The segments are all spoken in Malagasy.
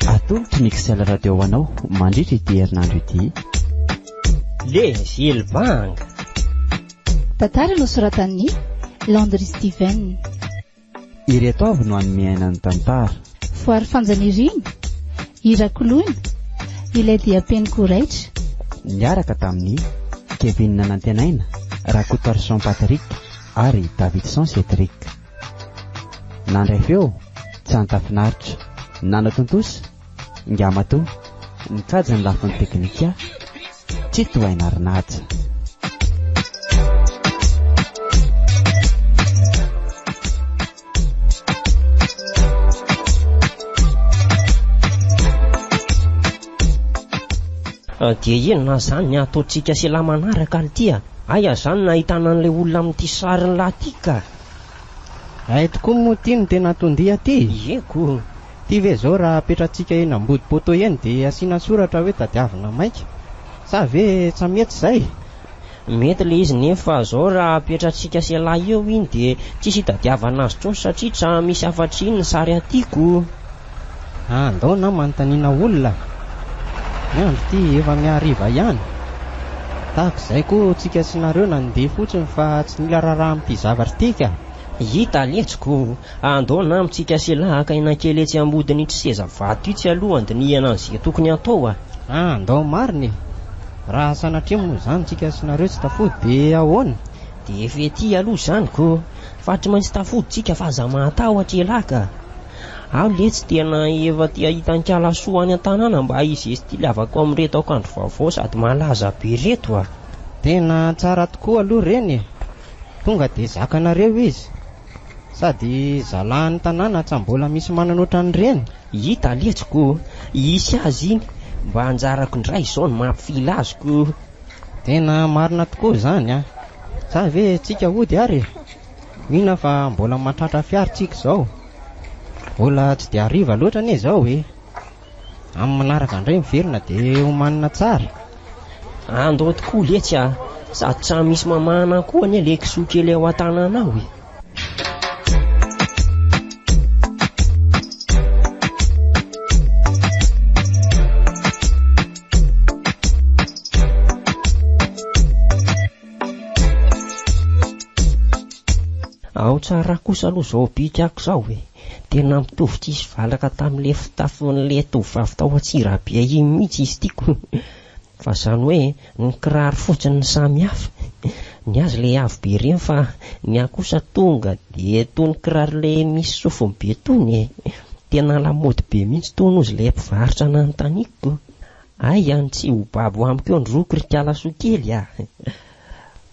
atolotry ny Excel radio anao mandritra ity herinandro ity. Le Gilbang. Tantara nosoratan'ny Landry Steven. Ireto avy no anomeaina ny tantara. Foary fanjaniriny, Irakoloina, ilay dia Penikoraitra. Niaraka tamin'ny Kevin Nanantenaina, Rakotarson Patrick ary Davidson Cedric. Nandray feo, Tsanta Finaritra, Nana Tontosa, Ngamatoa, nikaja ny lafin'ny teknika, tsy tohaina Arinaja. Dia inona zany ataontsika sy lahy manaraka ity? Aya zany nahitana an'ilay olona amin'ity sariny lahy ity ka. Ay tokoa moa ty no tena tondia ty. Eko. Ty ve zao raha apetratsika eny ambody poto eny dia asiana soratra hoe tadiavina maika. Sa ve tsy mety zay? Mety le izy nefa zao raha apetratsika sy lahy eo iny dia tsisy tadiavana azy tsony satria tsy misy afatry iny ny sary atiko. Andao na manontaniana olona. Ny andro ty efa miariva ihany. Tahak'izay koa tsika sy nareo nandeha fotsiny fa tsy mila raharaha amin'ity zavatra tika. Hita letsiko, andao na amintsika sy lahy akaina kely etsy ambodiny ity seza vato itsy aloha andinihana an'izay tokony atao. Andao mariny. Raha sanatria moa zany tsika sy nareo tsy tafody dia ahoana? Dia efa ety aloha zany ko, fa tsy maintsy tafody tsika fa aza mahatahotra elahy ka. Aho letsy tena efa tia hitan-kala soa any an-tanàna mba izy ty lavako amin'reto akandro vaovao sady malaza be reto. Tena tsara tokoa aloha reny. Tonga dia zakanareo izy. Sady zalahan'ny tanàna tsy mbola misy mananoatra an'ireny. Hita letsiko, isy azy iny mba anjarako indray izao ny mampifily azoko. Tena marina tokoa zany. Sa ve tsika hody ary? Mihina fa mbola mahatratra fiara tsika zao. Mbola tsy dia hariva loatra anie zao e. Amin'ny manaraka indray miverina dia homanina tsara. Andao tokoa letsy sady tsy misy mamahana koa anie le kisoa kely ao an-tanànao e. Ao tsara kosa aloha zao bikako zao e. Tena mitovy tsisy valaka tamin'le fitafin'le tovavy tao Antsirabe iny mihitsy izy tiako. Fa zany hoe ny kiraro fotsiny ny samy hafa. Ny azy le avo be reny fa ny akosa tonga dia tony kiraro le misy sofiny be tony e. Tena lamody be mihitsy tony ozy le mpivarotra nanontaniako. Ay ihany tsy ho babo amiko eo ny rokorikala sokely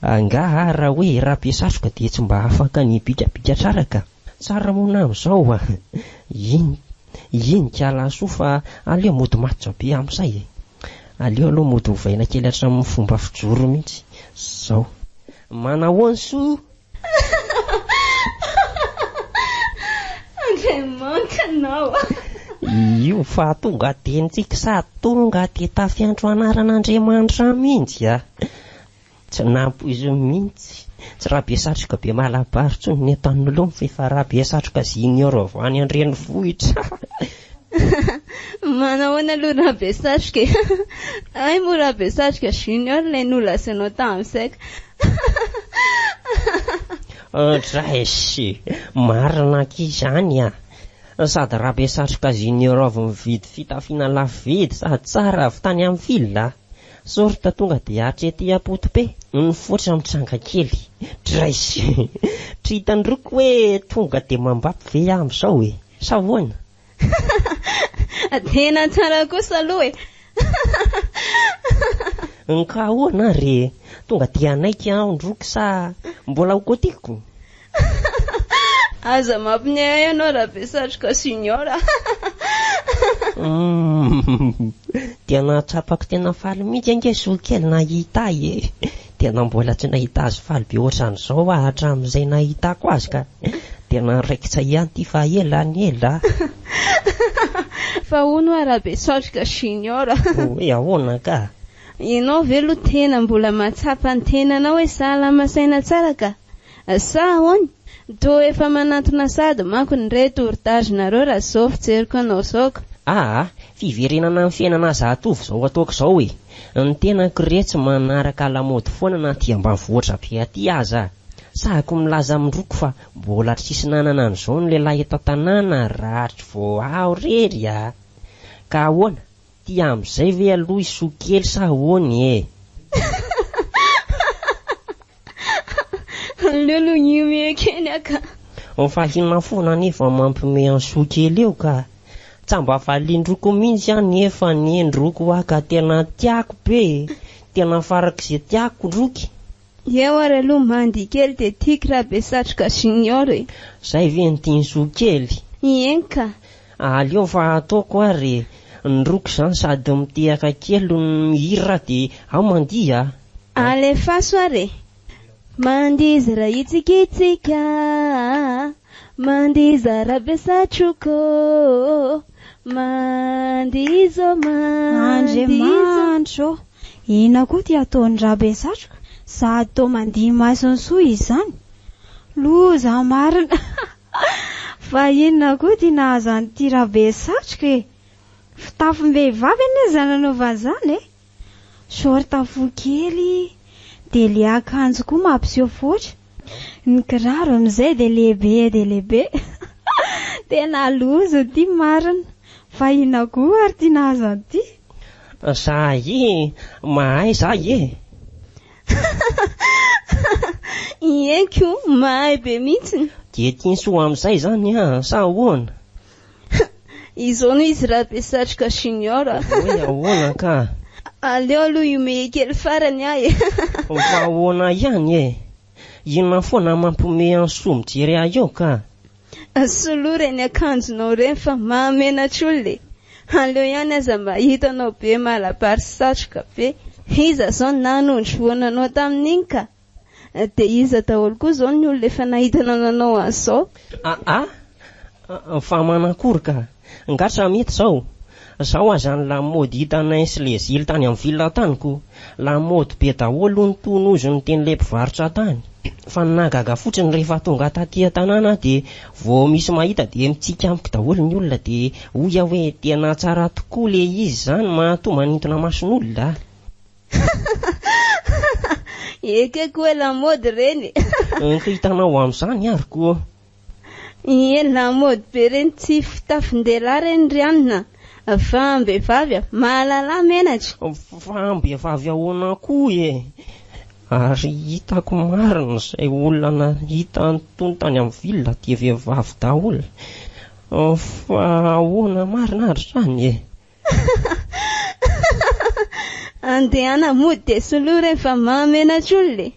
Anga raha hoe raha be satroka dia tsy mba afaka ny bikabika tsara ka. Tsara mona amin'izao iny kala soa fa aleo mody matso be amin'izay e. Aleo aloha mody hovaina kely hatramin'ny fomba fijoro mihitsy. Zao. Manao anso. Andriamantanao. Io fa tonga tenitsika sa tonga dia tafiandro anaran'Andriamanitra mihitsy Tsy nampoizy mihitsy. Tsy raha be satroka be malabaritsy ny ataon'olo fa raha be satroka junior avy any an-drenivohitra. Manahoana aloha raha be satroka? Ay moa raha be satroka junior ilay nolasanao tamin'izay. Dresy, marina k'izany Sady raha be satroka junior avy mividy fitafiana lafo vidy sady tsara avy tany amin'ny villa. Sorta tonga dia hatrety apotipe ny fotra mitsanga kely. Dresy, tsy hitany roko hoe tonga dia mambapy ve amin'izao e. Sa ahoana? Tena tsara kosa aloha e. Nka ahoana re? Tonga dia anaiky aho ny roko sa mbola ho kotiko? Aza mampinyay ianao raha be satroka junior. Tena tsapako tena faly mihitsy ange solokely nahita e. Tena mbola tsy nahita azy faly be ohatran'izao hatramin'izay nahitako azy ka. Tena raikitra ihany ty fa ela ny ela. Fa hono raha be satroka junior. Hoe ahoana ka? Ianao ve aloha tena mbola mahatsapa ny tenanao hoe salama saina tsara ka? Sa ahoana? To efa manantona sady manko ny reto hordage nareo raha zao fijeriko anao zao ka. Fiverenana amin'ny fiainana zatovy zao ataoko zao e. Ny tenako rehetra manaraka lamaody foana na aty ambanivohitra be aty aza. Sahako milaza amindroko fa mbola tsisy nanana an'izao ny lehilahy eto an-tanàna rahatry vao aho rery a. Ka ahoana? Ty amin'izay ve aloha isokely sa ahoany e? Lelo nyomekeny aka. Fa hinona foana nefa mampime an sokely eo ka. Tsa mba valindroko mihitsy any nefa ny endroko aka tena tiako be. Tena farak'izay tiako ndroky. Eo ary aloha mandy kely de tiako raha be satroka junior e. Zay ve ny tiany sokely? Ien ka. Aleo fa ataoko ary ndroko zany sady mitehaka kely mihira de ao mandia. Alefaso ary. Mandiza raha itsikitsika, mandiza raha be satroko, mandizo Andriamanitro, ina koa ty ataony raha be satroka, sady to mandihy masonsoa izany. Loza marina. Fa inona koa ty nahazo an'ity raha be satroka e? Fitafim-behivavy anie zany anaovana zany e. Shorta fohy kely, de le akanjo koa mampiseho fotra. Ny kiraro amin'izay de lehibe. Tena loza ty marina. Fa inona koa ary ty nahazo an'ity? Zahay mahay zahay e. Ienko mahay be mihitsy. De tiany soa amin'izay zany sa ahoana? Izao no izy raha be satroka junior. Hoe ahoana ka? Aleo aloha iome kely farany ahy. Fa ahoana ihany e? Inona foana mampome an soa mijery ahy eo ka? Solora ny akanjonao reny fa mahamenatra olona. Aleo ihany aza mba hitanao be malabary satroka be. Iza zao nanondroananao tamin'iny ka. De iza daholo koa zao ny olona efa nahitanao nanao an'izao. Fa manakory ka? Ngatra mety zao. Zao aza ny lamaody hitanay sy le zily tany amin'ny villa taniko. Lamaody be daholo ny tonozo ny teny le mpivarotra tany. Fa nagaga fotsiny rehefa tonga taty an-tanàna de vao misy mahita de mitsika amiko daholo ny olona de hoy aho hoe tena tsara tokoa le izy zany mahatonga manintona mason'olona. Eke koa lamaody reny. Hitanao amin'izany ary koa. Lamaody be reny tsy fitafin-dehilahy reny rianina. Fa ambehivavy mahalala menatra. Fa ambehivavy ahoana koa e? Ary hitako marina izay olona hita antony tany amin'ny villa dia vehivavy daholo. Fa ahoana marina ary zany e? Andehana mody de soloa reny fa mahamenatra olona.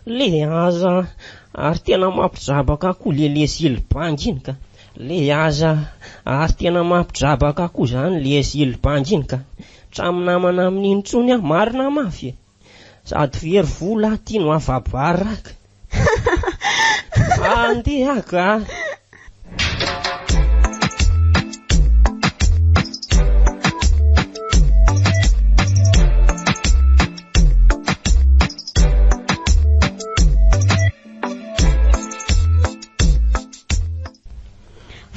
Le aza ary tena mampijabaka koa le zilibangy iny ka. Le aza ary tena mampijabaka koa zany le zilibangy iny ka. Traminamana amin'iny tsony aho marina mafy. Sady very vola ty no avabaraka. Andeha ka.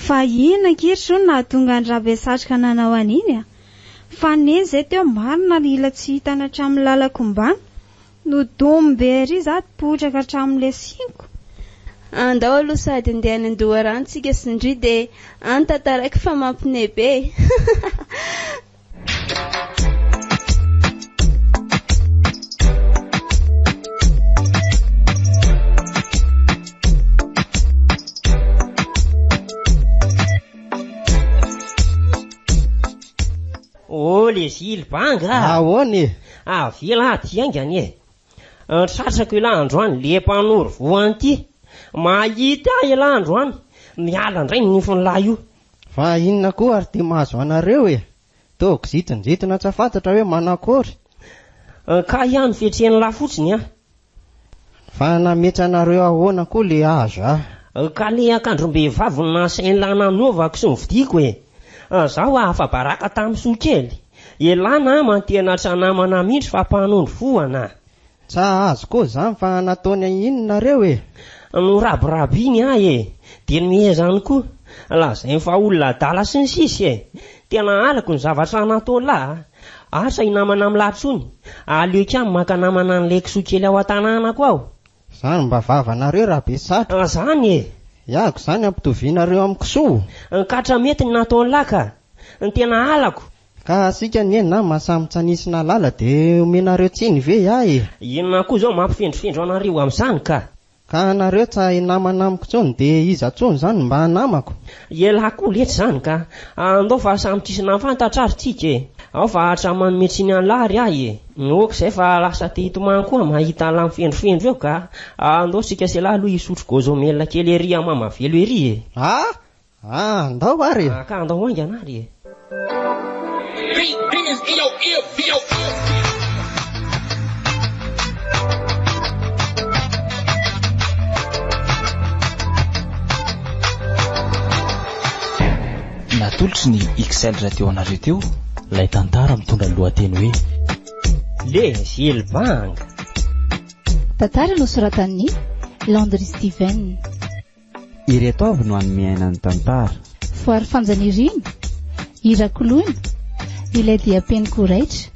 Fa ina kirso nahatonga ny raha be satroka nanao an'iny a. Fa neny zay teo marina ila tsy hitana hatramin'ny lalako mbany. No domy be ery za potraka hatramin'le 5. Andao aloha sady andeha any Andoharano tsika sindry de antantaraiky fa mampine be. Le zilibanga. Ahoany? Avela diangany e. Tratrako ila androany le mpanoro voany ty. Mahita ila androany. Miala indray ny nifon'lahy io. Fa inona koa ary ty mahazo anareo e? Toko zitinjitina tsy fantatra hoe manakory. Ka ihany fetreny lafotsiny a. Fa nametsa anareo ahoana koa le azo Ka le akandrom-behivavy nasainy nananaovako sy nividiko e. Zaho afa baraka tamin'ny sokely. Elana mantena tranamana mihitsy fa mpanondro foana. Tsa azo koa zany fa nataony inonareo e? No rabiraby iny ahy e. De mihezany koa. Lazay fa olona dala sy ny sisy e. Tena alako ny zavatra nataony lahy. Asa hinamana amin'ny latsony. Aleo ikany maka namana ny lekisoa kely ao an-tanànako aho. Zany mba vavanareo raha be satroka. Zany e. Iako zany ampitovianareo amin'ny kisoa. Nkatra mety ny nataony laka. Ny tena alako. Ka asika ny na masamintsanisina lala dia omenareo tsiny ve iahy? Inona koa zao mampifendrifendro anareo amin'izany ka. Ka anareo tsa hinamana amiko tsony dia iza tsony zany mba hanamako? Ela koa letra zany ka. Andao fa samitsisina fantatra ary tsika e. Ao fa hatra manometsiny any lary ahy e. Noka izay fa lasa te hitomany koa mahita ala mifendrofendro eo ka. Andao sika se lahy aloha hisotro gôzômelina kely ery amamavelo ery e. Andao ary. Ka andao aingana ary e. Natolotry ny XL raha teo anareo teo ilay tantara mitondra ny lohateny hoe Le Gilbang. Tantara nosoratan'ny Landry Steven. Ireto avy no anomeaina ny tantara. Foary fanjaniriny, Irakoloina, ilay diapeny koraitra.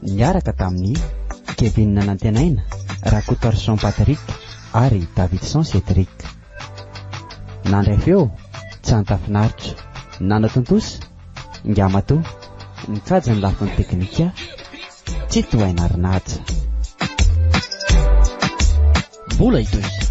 Niaraka tamin'ny Kevin Nanantenaina, Rakotarson Patrick ary Davidson Cedric. Nandray feo, Tsantafinaritra, Nanatontosa, Ngamato, Nikaja ny lafin'ny teknika, tsy tohaina arinaja. mbola ito izy